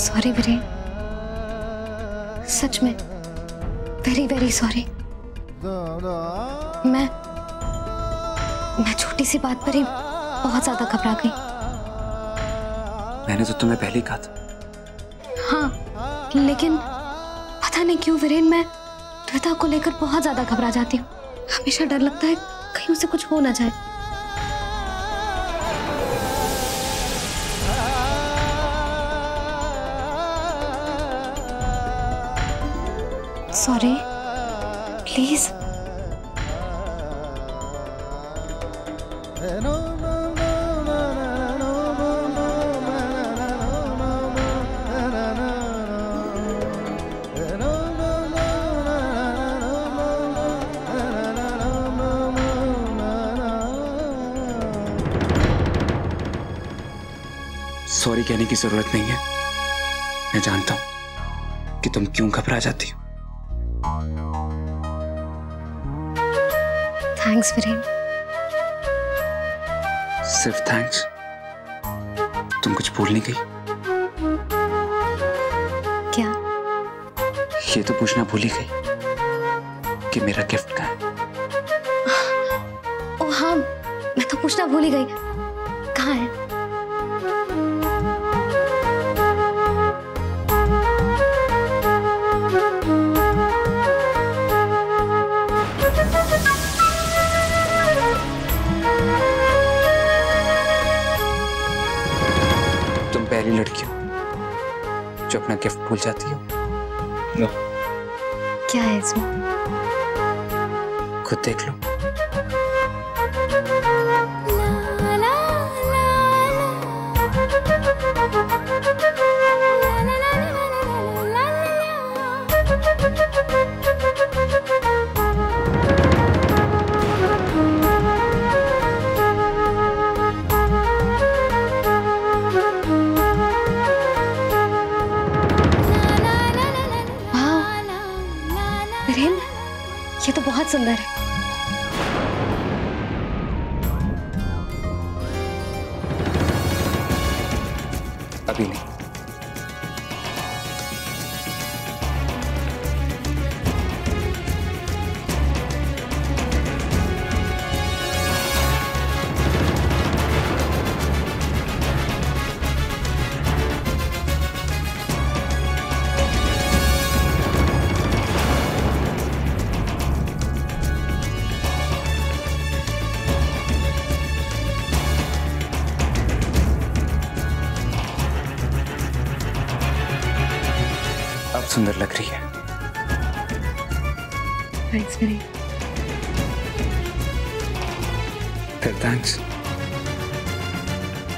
Sorry Viren, सच में very very sorry. मैं छोटी सी बात पर ही बहुत ज्यादा घबरा गई। मैंने तो तुम्हें पहले ही कहा था। हाँ, लेकिन पता नहीं क्यों वीरेन, मैं द्वेता को लेकर बहुत ज्यादा घबरा जाती हूँ। हमेशा डर लगता है कहीं उसे कुछ हो ना जाए। Sorry, please. सॉरी कहने की जरूरत नहीं है। मैं जानता हूं कि तुम क्यों घबरा जाती हो। थैंक्स वीरेन। सिर्फ थैंक्स? तुम कुछ भूल नहीं गई? क्या? ये तो पूछना भूल ही गई कि मेरा गिफ्ट कहाँ है। ओह हाँ, मैं तो पूछना भूल ही गई। कहाँ है? पहली लड़की हो जो अपना गिफ्ट भूल जाती हो। लो। क्या है इसमें? खुद देख लो। ये तो बहुत सुंदर है। अभी नहीं। अब सुंदर लग रही है। थैंक्स वीरेन। फिर थैंक्स?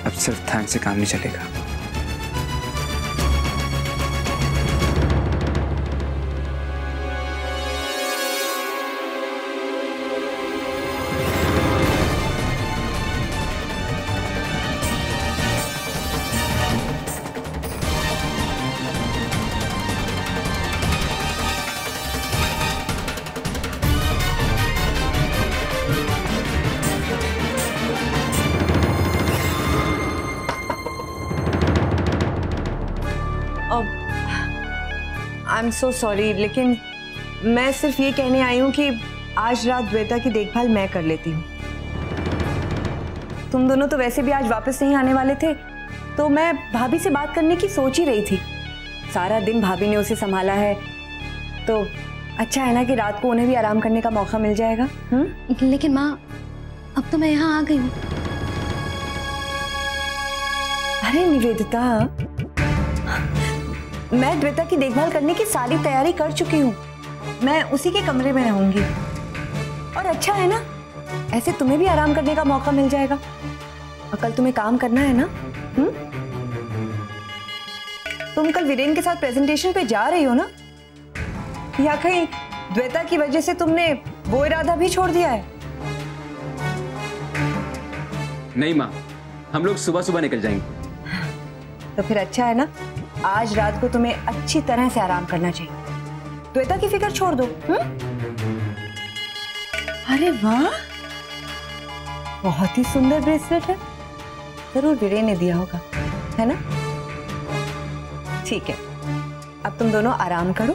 अब सिर्फ थैंक्स से काम नहीं चलेगा। आई एम सो सॉरी, लेकिन मैं सिर्फ ये कहने आई हूँ कि आज रात द्वेता की देखभाल मैं कर लेती हूँ। तुम दोनों तो वैसे भी आज वापस नहीं आने वाले थे, तो मैं भाभी से बात करने की सोच ही रही थी। सारा दिन भाभी ने उसे संभाला है, तो अच्छा है ना कि रात को उन्हें भी आराम करने का मौका मिल जाएगा। लेकिन माँ, अब तो मैं यहाँ आ गई हूँ। अरे निवेदिता, मैं द्वेता की देखभाल करने की सारी तैयारी कर चुकी हूँ। मैं उसी के कमरे में रहूंगी। और अच्छा है ना, ऐसे तुम्हें भी आराम करने का मौका मिल जाएगा। और कल तुम्हें काम करना है ना? तुम कल वीरेन के साथ प्रेजेंटेशन पे जा रही हो ना? या कहीं द्वेता की वजह से तुमने वो इरादा भी छोड़ दिया है? नहीं माँ, हम लोग सुबह सुबह निकल जाएंगे। तो फिर अच्छा है ना, आज रात को तुम्हें अच्छी तरह से आराम करना चाहिए। द्वेता की फिक्र छोड़ दो। अरे वाह, बहुत ही सुंदर ब्रेसलेट है। जरूर वीरेन ने दिया होगा, है ना? ठीक है, अब तुम दोनों आराम करो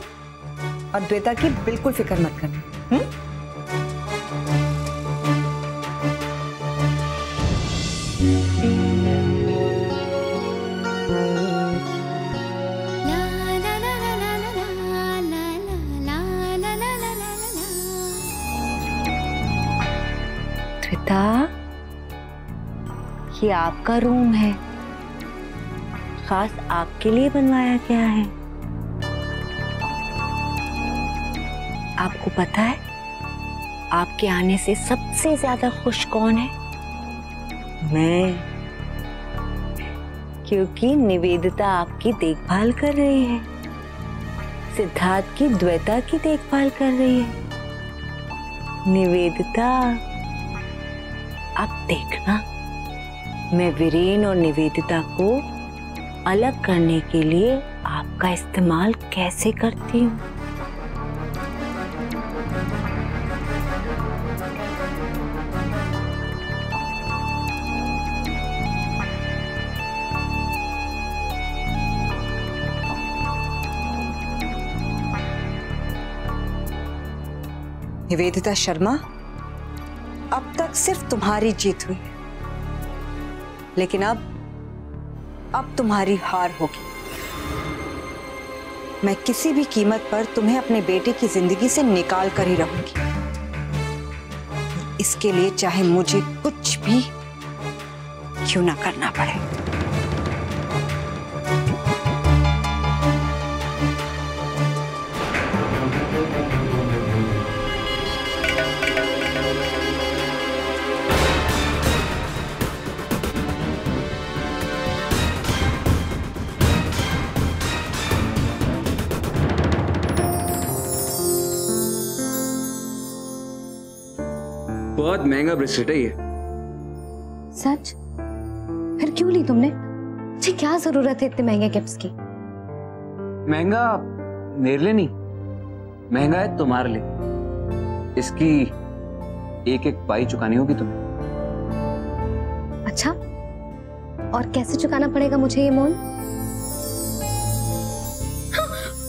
और द्वेता की बिल्कुल फिक्र मत करना। द्वेता, ये आपका रूम है, खास आपके लिए बनवाया गया है। आपको पता है आपके आने से सबसे ज्यादा खुश कौन है? मैं, क्योंकि निवेदिता आपकी देखभाल कर रही है, सिद्धार्थ की द्वेता की देखभाल कर रही है। निवेदिता, आप देखना, मैं वीरेन और निवेदिता को अलग करने के लिए आपका इस्तेमाल कैसे करती हूँ। निवेदिता शर्मा, अब तक सिर्फ तुम्हारी जीत हुई है, लेकिन अब तुम्हारी हार होगी। मैं किसी भी कीमत पर तुम्हें अपने बेटे की जिंदगी से निकाल कर ही रहूंगी। इसके लिए चाहे मुझे कुछ भी क्यों ना करना पड़े। बहुत महंगा ब्रेसलेट है ये। सच? फिर क्यों ली तुमने? जी क्या जरूरत है इतने महंगे गिफ्ट्स की? महंगा मेरे लिए नहीं, महंगा है तुम्हारे लिए। इसकी एक एक पाई चुकानी होगी तुम्हें। अच्छा, और कैसे चुकाना पड़ेगा मुझे ये मोल?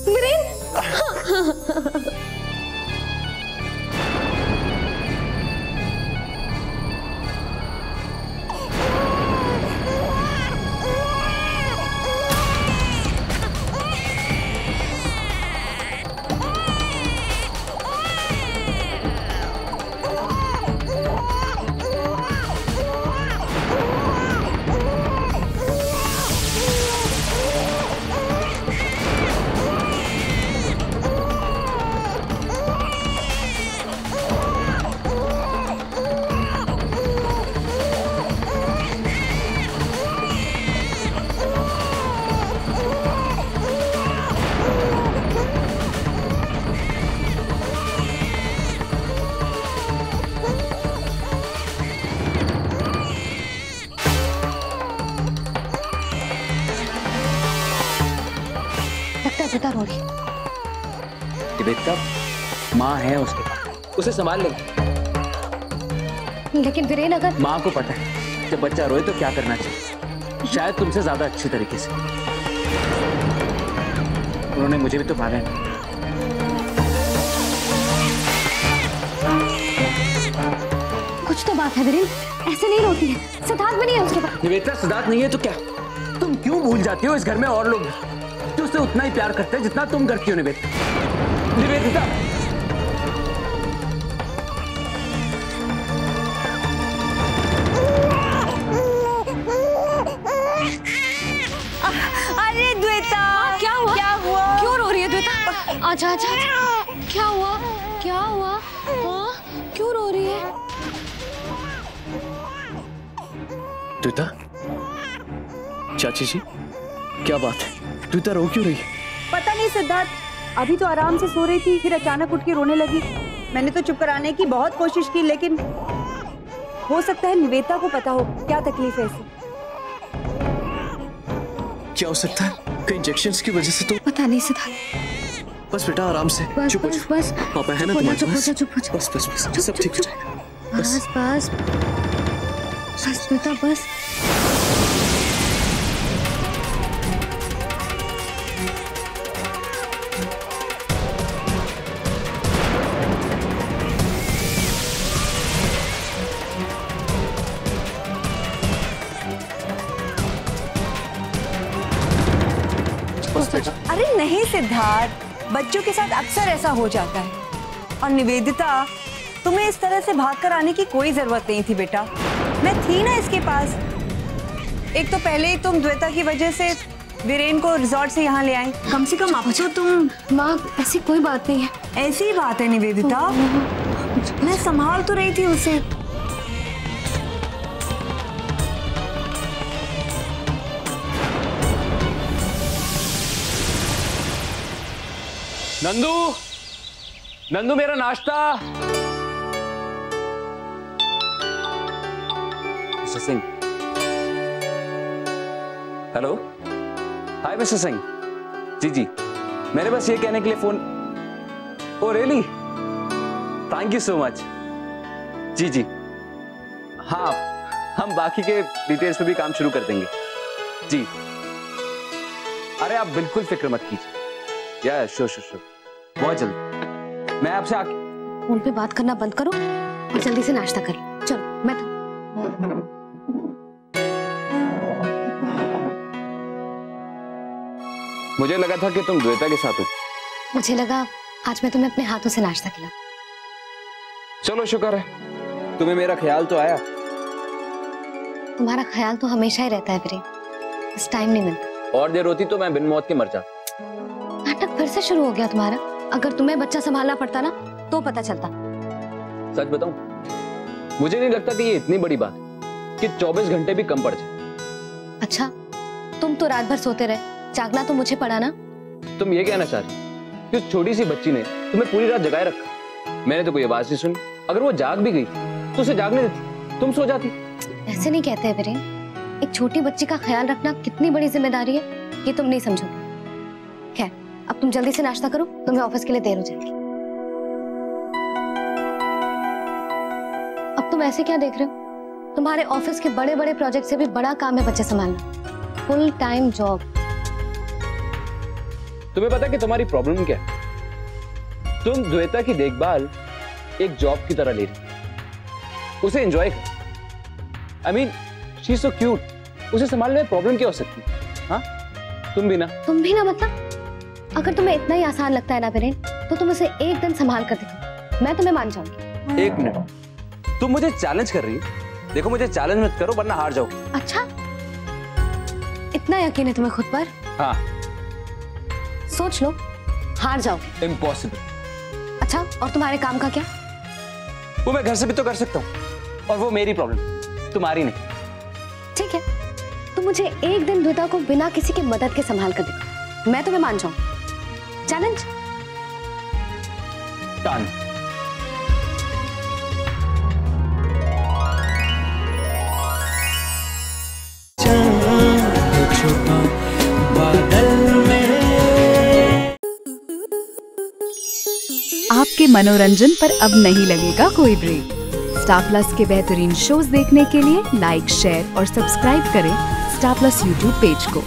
वीरेन! द्वेता रो रही है। निवेदिता माँ है उसके पास, उसे संभाल ले। लेकिन वीरेन, अगर माँ को पता है जब बच्चा रोए तो क्या करना चाहिए, शायद तुमसे ज्यादा अच्छी तरीके से। उन्होंने मुझे भी तो पाला है। कुछ तो बात है वीरेन, ऐसे नहीं रोती है। सिद्धार्थ भी नहीं है उसके पास। निवेदिता, सिद्धार्थ नहीं है तो क्या? तुम क्यों भूल जाती हो इस घर में और लोग जो उससे उतना ही प्यार करते हैं जितना तुम करती हो? निवेदिता, अरे द्वेता, क्या हुआ? क्या हुआ? क्यों रो रही है द्वेता? आजा आजा, क्या हुआ? क्या हुआ? हाँ, क्यों रो रही है? द्वेता, चाची जी क्या बात है? द्वेता रो क्यों रही है? पता नहीं सिद्धार्थ, अभी तो आराम से सो रही थी, फिर अचानक उठ के रोने लगी। मैंने तो चुप कराने की बहुत कोशिश की, लेकिन हो सकता है निवेदिता को पता हो क्या तकलीफ है इसे। क्या हो सकता है? कहीं इंजेक्शंस की वजह से तो? पता नहीं सिद्धार्थ। बस बेटा आराम से, बस चुप हो बस जाओ। बस, पापा है ना चुप हो जा, तुम्हारे चुप हो पास? जा, चुप हो जा। बस बस बस, चुप, सब चुप, ठीक हो चुप। जाएगा। बस बस बस द्वेता, बस। नहीं सिद्धार्थ, बच्चों के साथ अक्सर ऐसा हो जाता है। और निवेदिता, तुम्हें इस तरह से भागकर आने की कोई जरूरत नहीं थी बेटा, मैं थी ना इसके पास। एक तो पहले ही तुम द्वेता की वजह से वीरेन को रिजॉर्ट से यहाँ ले आए, कम से कम अब तो तुम। माँ ऐसी कोई बात नहीं है। ऐसी ही बात है निवेदिता, मैं संभाल तो रही थी उसे। नंदू, नंदू मेरा नाश्ता। Mister Singh. Hello, hi mister Singh. जी जी, मैंने बस ये कहने के लिए phone. Oh really, thank you so much. जी जी, हाँ हम बाकी के डिटेल्स पे भी काम शुरू कर देंगे जी। अरे आप बिल्कुल फिक्र मत कीजिए। या श्योर श्योर श्योर, बहुत जल्दी। मैं आपसे फोन पे बात करना बंद करो और जल्दी से नाश्ता कर लो। चलो मैं तो। मुझे लगा था कि तुम द्वेता के साथ हो। मुझे लगा आज मैं तुम्हें अपने हाथों से नाश्ता खिलाऊं। चलो शुक्र है, तुम्हें मेरा ख्याल तो आया। तुम्हारा ख्याल तो हमेशा ही रहता है वीरेन, इस टाइम नहीं मिलता। और देर होती तो मैं बिन मौत के मर जाता। नाटक फिर से शुरू हो गया तुम्हारा। अगर तुम्हें बच्चा संभालना पड़ता ना तो पता चलता। सच बताऊं, मुझे नहीं लगता कि ये इतनी बड़ी बात है कि 24 घंटे भी कम पड़ जाए। अच्छा, तुम तो रात भर सोते रहे, जागना तो मुझे पड़ा ना। तुम ये कहना चाह रही कि उस छोटी सी बच्ची ने तुम्हें पूरी रात जगाए रखा? मैंने तो कोई आवाज नहीं सुनी। अगर वो जाग भी गई तो उसे जागने देती, तुम सो जाती। ऐसे नहीं कहते वीरेन, एक छोटी बच्ची का ख्याल रखना कितनी बड़ी जिम्मेदारी है, ये तुम नहीं समझोगे। खैर, अब तुम जल्दी से नाश्ता करो, तुम्हें ऑफिस के लिए देर हो जाएगी। अब तुम ऐसे क्या देख रहे हो? तुम्हारे ऑफिस के बड़े बड़े प्रोजेक्ट से भी बड़ा काम है बच्चे संभालना, फुल टाइम जॉब। तुम्हें पता है कि तुम्हारी प्रॉब्लम क्या है? तुम द्वेता की देखभाल एक जॉब की तरह ले रही, उसे एंजॉय कर। I mean, she's so cute. उसे संभालने में प्रॉब्लम क्या हो सकती है? हाँ, तुम भी ना मतलब अगर तुम्हें इतना ही आसान लगता है ना वीरेन, तो तुम उसे एक दिन संभाल कर देखो, मैं तुम्हें मान जाऊंगी। एक मिनट, तुम मुझे चैलेंज कर रही हो? देखो मुझे चैलेंज मत करो वरना हार जाओ। अच्छा, इतना यकीन है तुम्हें खुद पर? हाँ। सोच लो, हार जाओगे। इम्पॉसिबल। अच्छा, और तुम्हारे काम का क्या? वो मैं घर से भी तो कर सकता हूँ, और वो मेरी प्रॉब्लम, तुम्हारी नहीं। ठीक है, तुम मुझे एक दिन द्वेता को बिना किसी की मदद के संभाल कर देखो, मैं तुम्हें मान जाऊं। Challenge done. आपके मनोरंजन पर अब नहीं लगेगा कोई ब्रेक। स्टार प्लस के बेहतरीन शोज देखने के लिए लाइक, शेयर और सब्सक्राइब करें स्टार प्लस यूट्यूब पेज को।